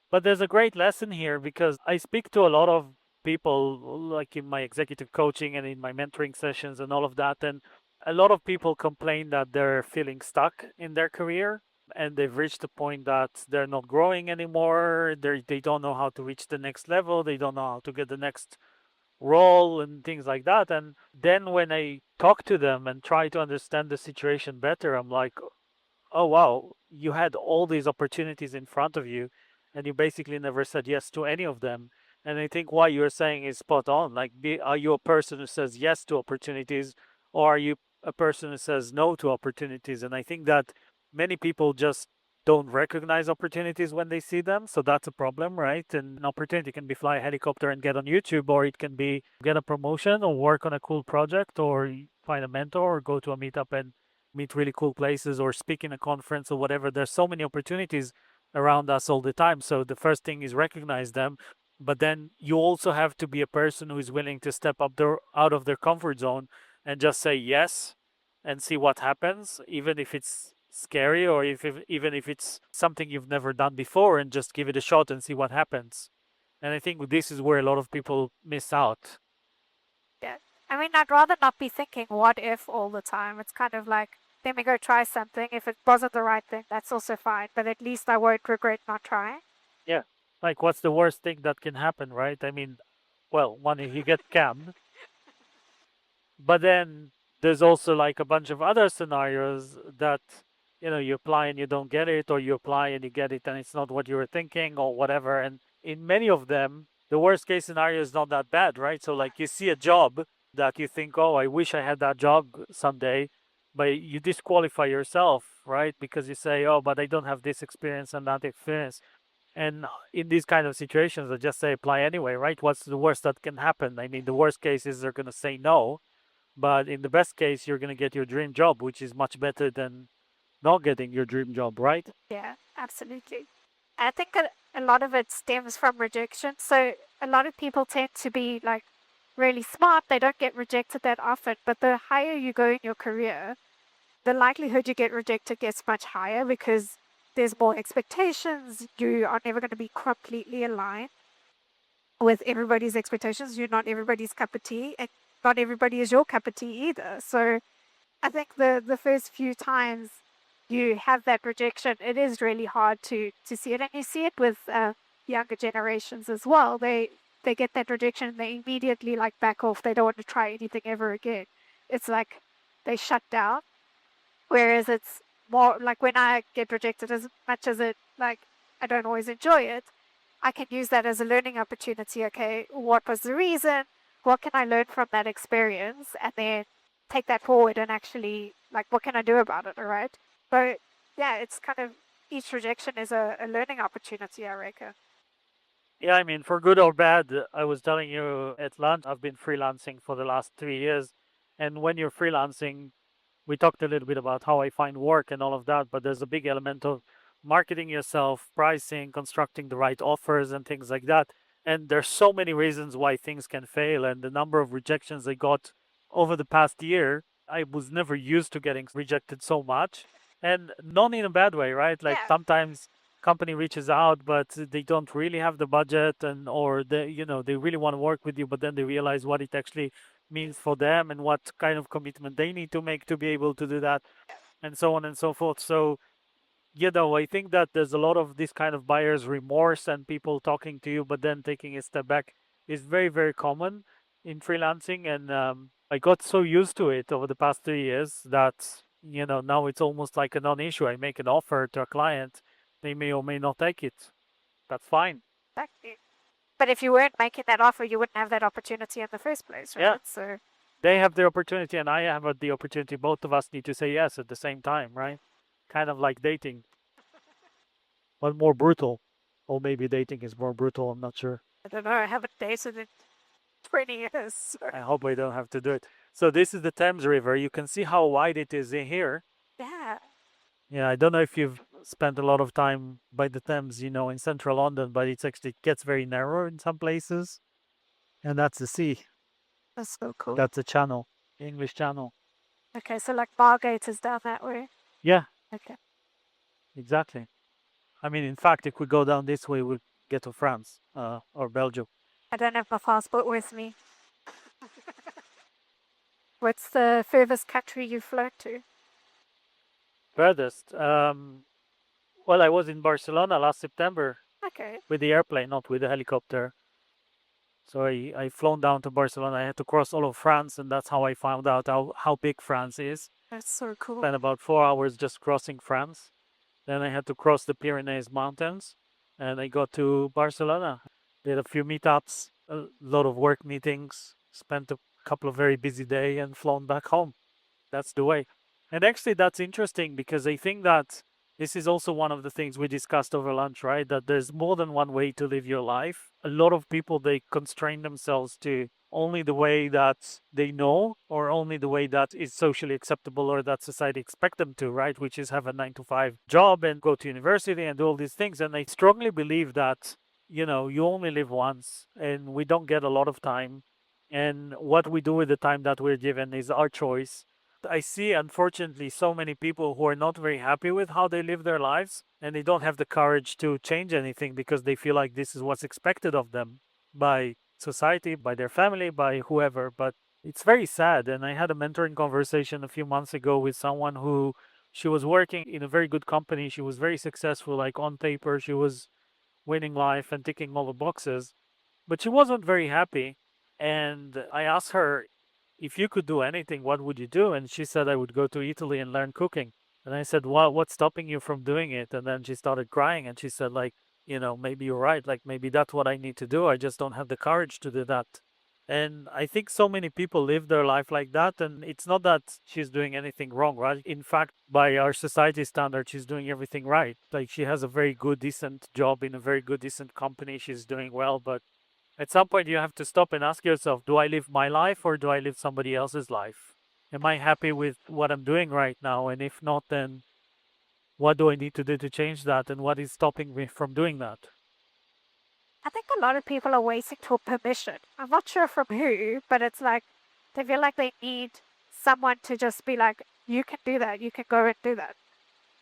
But there's a great lesson here, because I speak to a lot of people, like in my executive coaching and in my mentoring sessions and all of that. And a lot of people complain that they're feeling stuck in their career and they've reached a point that they're not growing anymore. They don't know how to reach the next level. They don't know how to get the next role and things like that. And then when I talk to them and try to understand the situation better, I'm like, oh wow, you had all these opportunities in front of you and you basically never said yes to any of them. And I think what you're saying is spot on. Like, are you a person who says yes to opportunities, or are you a person who says no to opportunities? And I think that many people just don't recognize opportunities when they see them. So that's a problem, right? And an opportunity can be fly a helicopter and get on YouTube, or it can be get a promotion or work on a cool project or find a mentor or go to a meetup and meet really cool places or speak in a conference or whatever. There's so many opportunities around us all the time. So the first thing is recognize them, but then you also have to be a person who is willing to step up out of their comfort zone and just say yes and see what happens, even if it's scary or even if it's something you've never done before, and just give it a shot and see what happens. And I think this is where a lot of people miss out. Yeah. I mean, I'd rather not be thinking what if all the time. It's kind of like, let me go try something. If it wasn't the right thing, that's also fine. But at least I won't regret not trying. Yeah. Like, what's the worst thing that can happen, right? I mean, well, one, if you get scammed, but then there's also like a bunch of other scenarios that, you apply and you don't get it, or you apply and you get it and it's not what you were thinking or whatever. And in many of them, the worst case scenario is not that bad, right? So like you see a job that you think, oh, I wish I had that job someday, but you disqualify yourself, right? Because you say, oh, but I don't have this experience and that experience. And in these kind of situations, I just say apply anyway, right? What's the worst that can happen? I mean, the worst case is they're going to say no, but in the best case, you're going to get your dream job, which is much better than not getting your dream job, right? Yeah, absolutely. I think a lot of it stems from rejection. So a lot of people tend to be like really smart. They don't get rejected that often. But the higher you go in your career, the likelihood you get rejected gets much higher because there's more expectations. You are never going to be completely aligned with everybody's expectations. You're not everybody's cup of tea, and not everybody is your cup of tea either. So I think the first few times you have that rejection, it is really hard to see it, and you see it with younger generations as well. They get that rejection and they immediately like back off. They don't want to try anything ever again. It's like they shut down. Whereas it's more like when I get rejected, as much as it like I don't always enjoy it, I can use that as a learning opportunity. Okay, what was the reason? What can I learn from that experience? And then take that forward and actually like, what can I do about it? All right. So yeah, it's kind of each rejection is a learning opportunity, I reckon. Yeah, I mean, for good or bad, I was telling you at lunch, I've been freelancing for the last 3 years. And when you're freelancing, we talked a little bit about how I find work and all of that, but there's a big element of marketing yourself, pricing, constructing the right offers and things like that. And there's so many reasons why things can fail. And the number of rejections I got over the past year, I was never used to getting rejected so much. And not in a bad way, right? Like Yeah. sometimes company reaches out, but they don't really have the budget, and or they really want to work with you, but then they realize what it actually means for them and what kind of commitment they need to make to be able to do that, and so on and so forth. So I think that there's a lot of this kind of buyer's remorse and people talking to you but then taking a step back is very, very common in freelancing. And I got so used to it over the past 3 years that now it's almost like a non-issue. I make an offer to a client, they may or may not take it. That's fine. Exactly. But if you weren't making that offer, you wouldn't have that opportunity in the first place, right? Yeah. So They have the opportunity and I have the opportunity. Both of us need to say yes at the same time, right? Kind of like dating, but more brutal. Or maybe dating is more brutal, I'm not sure. I don't know. I haven't dated in 20 years. So. I hope I don't have to do it. So this is the Thames River. You can see how wide it is in here. Yeah. Yeah, I don't know if you've spent a lot of time by the Thames, in central London, but it gets very narrow in some places. And that's the sea. That's so cool. That's the channel, English Channel. Okay, so like Margate is down that way. Yeah, Okay. exactly. I mean, in fact, if we go down this way, we'll get to France or Belgium. I don't have my passport with me. What's the furthest country you've flown to? Furthest. Well, I was in Barcelona last September Okay. with the airplane, not with the helicopter. So I flown down to Barcelona. I had to cross all of France, and that's how I found out how big France is. That's so cool. Spent about 4 hours just crossing France. Then I had to cross the Pyrenees Mountains, and I got to Barcelona. Did a few meetups, a lot of work meetings, spent a couple of very busy days, and flown back home. That's the way. And actually, that's interesting because I think that this is also one of the things we discussed over lunch, right? That there's more than one way to live your life. A lot of people, they constrain themselves to only the way that they know or only the way that is socially acceptable or that society expect them to, right? Which is have a 9 to 5 job and go to university and do all these things. And I strongly believe that, you know, you only live once and we don't get a lot of time. And what we do with the time that we're given is our choice. I see, unfortunately, so many people who are not very happy with how they live their lives and they don't have the courage to change anything because they feel like this is what's expected of them by society, by their family, by whoever. But it's very sad. And I had a mentoring conversation a few months ago with someone who she was working in a very good company. She was very successful, like on paper, she was winning life and ticking all the boxes, but she wasn't very happy. And I asked her, if you could do anything, what would you do? And she said, I would go to Italy and learn cooking. And I said, well, what's stopping you from doing it? And then she started crying and she said, like, you know, maybe you're right. Like, maybe that's what I need to do. I just don't have the courage to do that. And I think so many people live their life like that. And it's not that she's doing anything wrong, right? In fact, by our society standard, she's doing everything right. Like, she has a very good, decent job in a very good, decent company. She's doing well. But at some point, you have to stop and ask yourself, do I live my life or do I live somebody else's life? Am I happy with what I'm doing right now? And if not, then what do I need to do to change that? And what is stopping me from doing that? I think a lot of people are waiting for permission. I'm not sure from who, but it's like they feel like they need someone to just be like, you can do that, you can go and do that.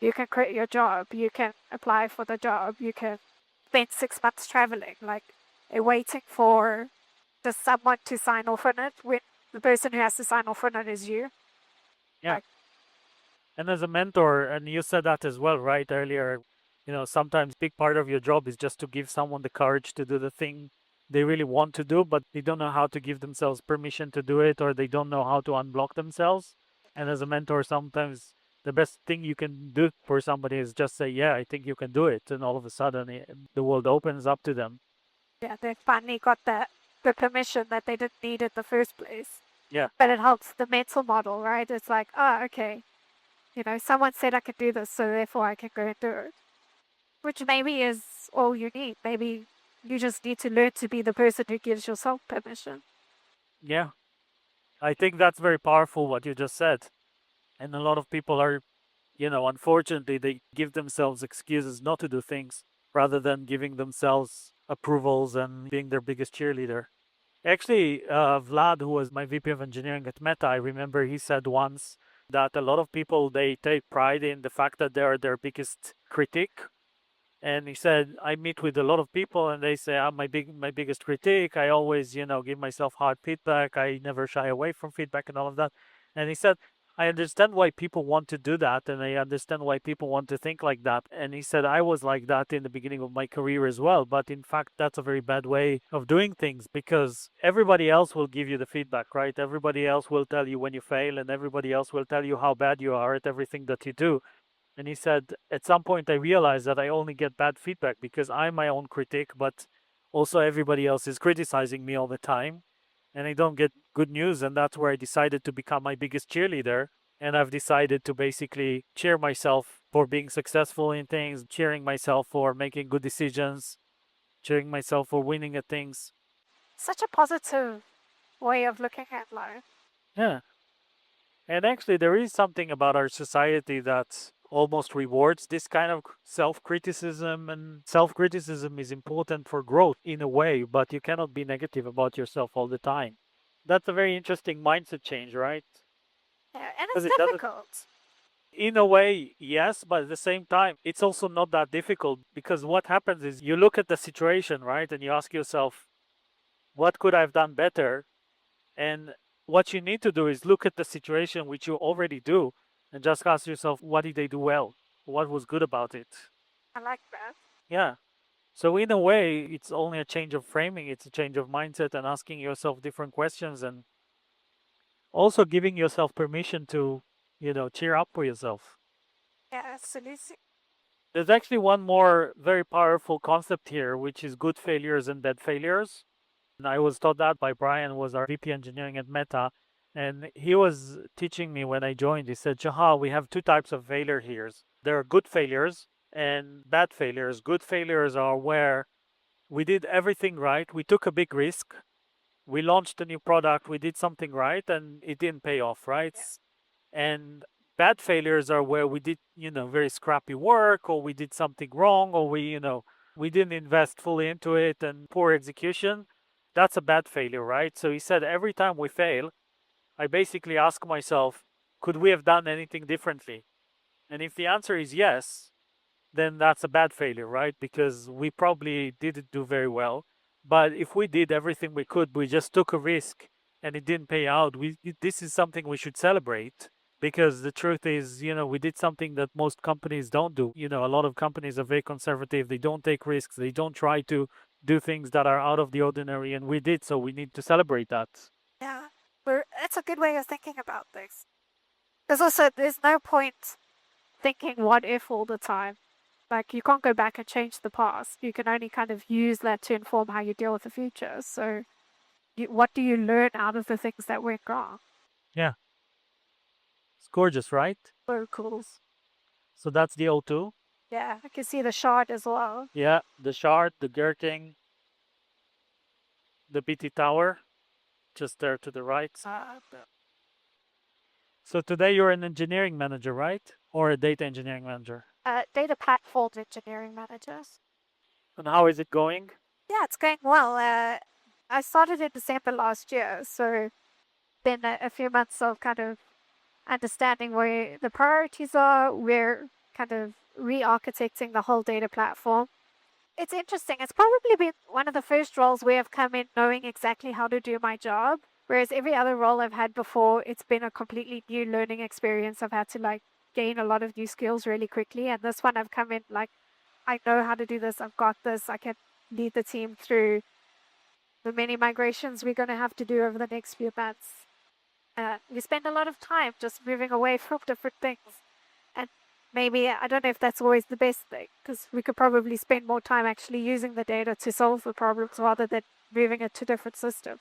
You can create your job, you can apply for the job, you can spend 6 months traveling. Like, they're waiting for just someone to sign off on it when the person who has to sign off on it is you. Yeah. Like, And as a mentor, and you said that as well, right, earlier, you know, sometimes big part of your job is just to give someone the courage to do the thing they really want to do, but they don't know how to give themselves permission to do it, or they don't know how to unblock themselves. And as a mentor, sometimes the best thing you can do for somebody is just say, yeah, I think you can do it. And all of a sudden, the world opens up to them. yeah, they finally got the permission that they didn't need in the first place. Yeah. But it helps the mental model, right? It's like, oh, okay, you know, someone said I could do this, so therefore I can go and do it. Which maybe is all you need. Maybe you just need to learn to be the person who gives yourself permission. Yeah. I think that's very powerful what you just said. And a lot of people are, you know, unfortunately, they give themselves excuses not to do things rather than giving themselves approvals and being their biggest cheerleader. Actually, Vlad, who was my VP of engineering at Meta, I remember he said once that a lot of people, they take pride in the fact that they are their biggest critic. And he said, I meet with a lot of people and they say, I'm my biggest critic. I always, you know, give myself hard feedback. I never shy away from feedback and all of that. And he said, I understand why people want to do that. And I understand why people want to think like that. And he said, I was like that in the beginning of my career as well. But in fact, that's a very bad way of doing things because everybody else will give you the feedback, right? Everybody else will tell you when you fail and everybody else will tell you how bad you are at everything that you do. And he said, at some point, I realized that I only get bad feedback because I'm my own critic, but also everybody else is criticizing me all the time. And I don't get good news. And that's where I decided to become my biggest cheerleader. And I've decided to basically cheer myself for being successful in things, cheering myself for making good decisions, cheering myself for winning at things. Such a positive way of looking at life. Yeah. And actually, there is something about our society that almost rewards this kind of self criticism. And self criticism is important for growth in a way, but you cannot be negative about yourself all the time. That's a very interesting mindset change, right? Yeah, and Because it's it doesn't, difficult. in a way, yes, but at the same time, it's also not that difficult because what happens is you look at the situation, right? And you ask yourself, what could I have done better? And what you need to do is look at the situation which you already do and just ask yourself, what did they do well? What was good about it? I like that. Yeah. So in a way, it's only a change of framing. It's a change of mindset and asking yourself different questions and also giving yourself permission to, you know, cheer up for yourself. Yeah, absolutely. There's actually one more very powerful concept here, which is good failures and bad failures. And I was taught that by Brian, who was our VP engineering at Meta. And he was teaching me when I joined. He said, Jaha, we have two types of failure here. There are good failures and bad failures. Good failures are where we did everything right. We took a big risk we launched a new product, we did something right, and it didn't pay off, right? And bad failures are where we did, very scrappy work, or we did something wrong, or we didn't invest fully into it, and poor execution. That's a bad failure, right? So he said every time we fail, I basically ask myself, could we have done anything differently? And if the answer is yes, then that's a bad failure, right? Because we probably didn't do very well. But if we did everything we could, we just took a risk and it didn't pay out, this is something we should celebrate, because the truth is, we did something that most companies don't do. A lot of companies are very conservative. They don't take risks. They don't try to do things that are out of the ordinary, and we did, so we need to celebrate that. Yeah, that's a good way of thinking about things. There's also, there's no point thinking what if all the time. Like, you can't go back and change the past. You can only kind of use that to inform how you deal with the future. So, what do you learn out of the things that went wrong? Yeah. It's gorgeous, right? So cool. So that's the O2. Yeah, I can see the shard as well. Yeah, the shard, the Gherkin, the BT tower, just there to the right. So today you're an engineering manager, right? Or a data engineering manager? Data platform engineering managers. And how is it going? Yeah, it's going well. I started in December last year, so been a few months of kind of understanding where the priorities are. We're kind of re-architecting the whole data platform. It's interesting. It's probably been one of the first roles where I've come in knowing exactly how to do my job. Whereas every other role I've had before, it's been a completely new learning experience. I've had to gain a lot of new skills really quickly. And this one I've come in I know how to do this. I've got this. I can lead the team through the many migrations we're going to have to do over the next few months. We spend a lot of time just moving away from different things. And maybe, I don't know if that's always the best thing, because we could probably spend more time actually using the data to solve the problems rather than moving it to different systems.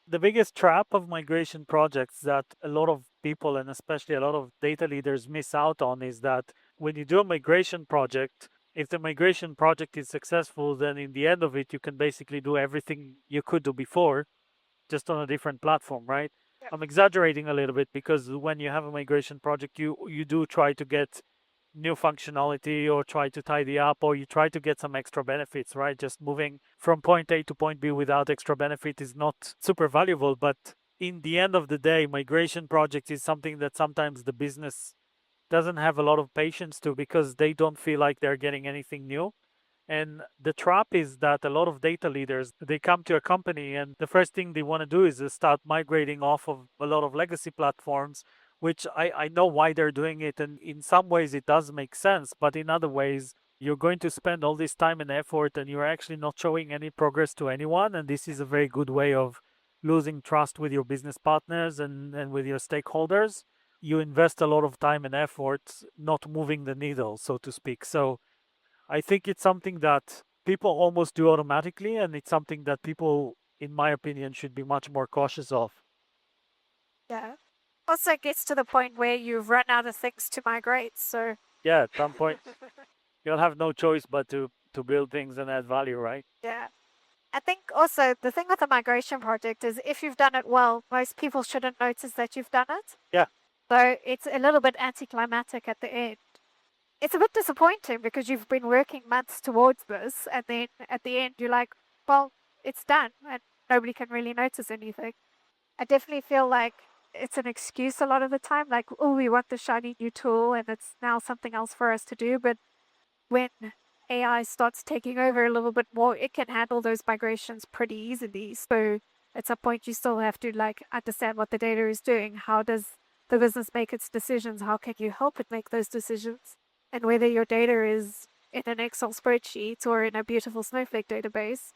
The biggest trap of migration projects that a lot of people, and especially a lot of data leaders, miss out on is that when you do a migration project, if the migration project is successful, then in the end of it, you can basically do everything you could do before, just on a different platform, right? Yeah. I'm exaggerating a little bit, because when you have a migration project, you do try to get new functionality, or try to tidy up, or you try to get some extra benefits, right? Just moving from point A to point B without extra benefit is not super valuable. But in the end of the day, migration project is something that sometimes the business doesn't have a lot of patience to, because they don't feel like they're getting anything new. And the trap is that a lot of data leaders, they come to a company and the first thing they want to do is start migrating off of a lot of legacy platforms, which I know why they're doing it. And in some ways it does make sense, but in other ways, you're going to spend all this time and effort and you're actually not showing any progress to anyone. And this is a very good way of losing trust with your business partners and with your stakeholders. You invest a lot of time and effort not moving the needle, so to speak. So I think it's something that people almost do automatically, and it's something that people, in my opinion, should be much more cautious of. Yeah. Also, it gets to the point where you've run out of things to migrate, so... Yeah, at some point, you'll have no choice but to build things and add value, right? Yeah. I think also the thing with the migration project is if you've done it well, most people shouldn't notice that you've done it. Yeah. So it's a little bit anticlimactic at the end. It's a bit disappointing because you've been working months towards this, and then at the end you're like, well, it's done, and nobody can really notice anything. I definitely feel like it's an excuse a lot of the time, like, oh, we want the shiny new tool and it's now something else for us to do. But when AI starts taking over a little bit more, it can handle those migrations pretty easily. So at some point you still have to understand what the data is doing. How does the business make its decisions? How can you help it make those decisions? And whether your data is in an Excel spreadsheet or in a beautiful Snowflake database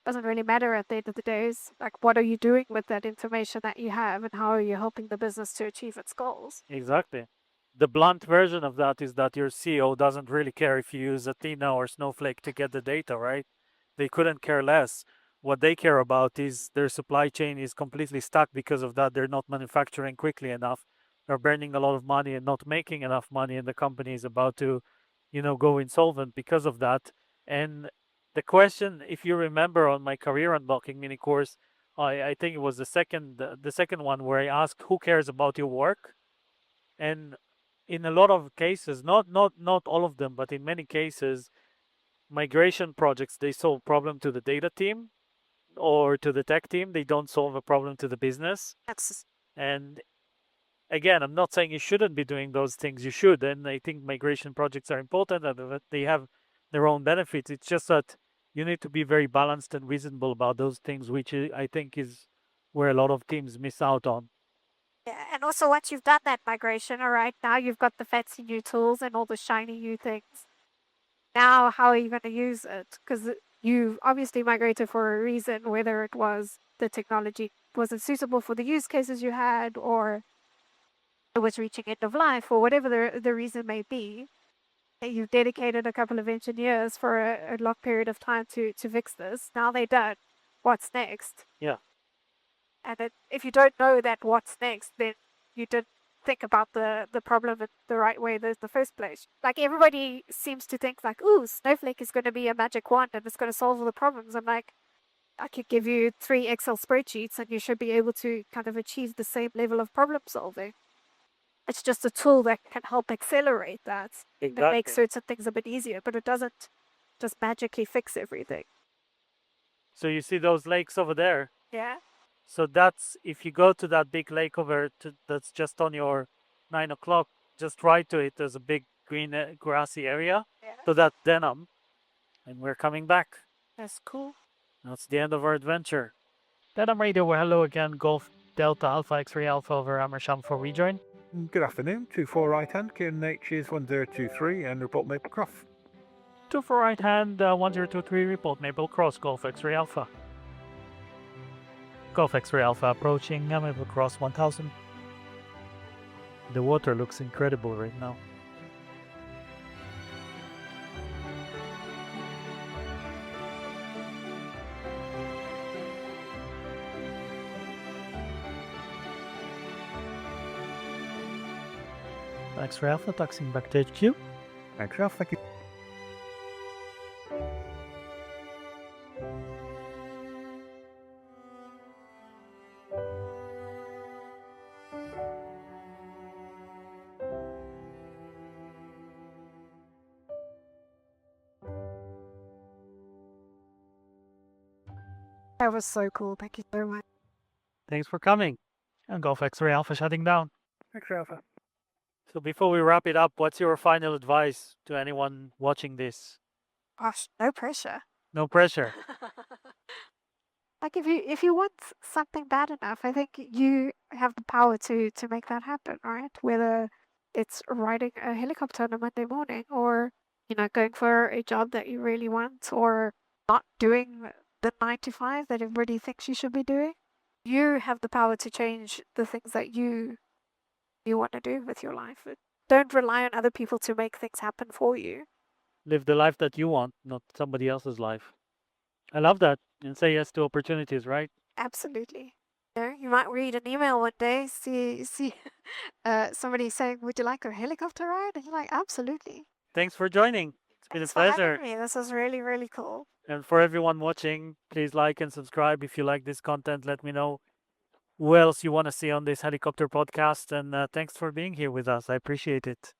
doesn't really matter at the end of the day. It's like, what are you doing with that information that you have, and how are you helping the business to achieve its goals? Exactly. The blunt version of that is that your CEO doesn't really care if you use Athena or Snowflake to get the data, right? They couldn't care less. What they care about is their supply chain is completely stuck because of that. They're not manufacturing quickly enough. They're burning a lot of money and not making enough money, and the company is about to, go insolvent because of that. And the question, if you remember on my career unblocking mini course, I think it was the second one where I asked who cares about your work, and in a lot of cases, not all of them, but in many cases, migration projects, they solve problem to the data team or to the tech team. They don't solve a problem to the business. That's And again, I'm not saying you shouldn't be doing those things. You should, and I think migration projects are important and that they have their own benefits. It's just that you need to be very balanced and reasonable about those things, which I think is where a lot of teams miss out on. yeah. And also, once you've done that migration, all right, now you've got the fancy new tools and all the shiny new things. Now, how are you going to use it? Because you've obviously migrated for a reason, whether it was the technology wasn't suitable for the use cases you had, or it was reaching end of life, or whatever the reason may be. You've dedicated a couple of engineers for a long period of time to fix this. Now they're done. What's next? Yeah. And if you don't know that what's next, then you didn't think about the problem in the right way in the first place. Like, everybody seems to think like, ooh, Snowflake is going to be a magic wand and it's going to solve all the problems. I'm like, I could give you 3 Excel spreadsheets and you should be able to kind of achieve the same level of problem solving. It's just a tool that can help accelerate that and make certain things a bit easier, but it doesn't just magically fix everything. So you see those lakes over there? Yeah. So that's, if you go to that big lake that's just on your 9 o'clock, just right to it, there's a big green grassy area. Yeah. So that's Denham. And we're coming back. That's cool. That's the end of our adventure. Denham Radio, well, hello again. Golf Delta Alpha X-Ray Alpha over Amersham for rejoin. Good afternoon. 24 right hand, Kieran H is 1023 and report Maple Croft. 2 for right hand, 1023 report Maple Cross, Golf X-Ray Alpha. Golf X-Ray Alpha approaching Maple Cross 1000. The water looks incredible right now. X-Ray Alpha, taxiing back to HQ. Thanks, Ralph. Thank you. That was so cool. Thank you so much. Thanks for coming. And Golf X-Ray Alpha shutting down. Thanks, Ralph. So before we wrap it up, what's your final advice to anyone watching this? Gosh, no pressure. No pressure. Like, if you want something bad enough, I think you have the power to make that happen, right? Whether it's riding a helicopter on a Monday morning, or going for a job that you really want, or not doing the 9 to 5 that everybody thinks you should be doing. You have the power to change the things that you want to do with your life. Don't rely on other people to make things happen for you. Live the life that you want, not somebody else's life. I love that. And say yes to opportunities, right? Absolutely. You might read an email one day, see somebody saying, "Would you like a helicopter ride?" And you're like, "Absolutely." Thanks for joining. It's been Thanks a for having pleasure. me. This was really, really cool. And for everyone watching, please like and subscribe. If you like this content, let me know who else you want to see on this helicopter podcast. And thanks for being here with us. I appreciate it.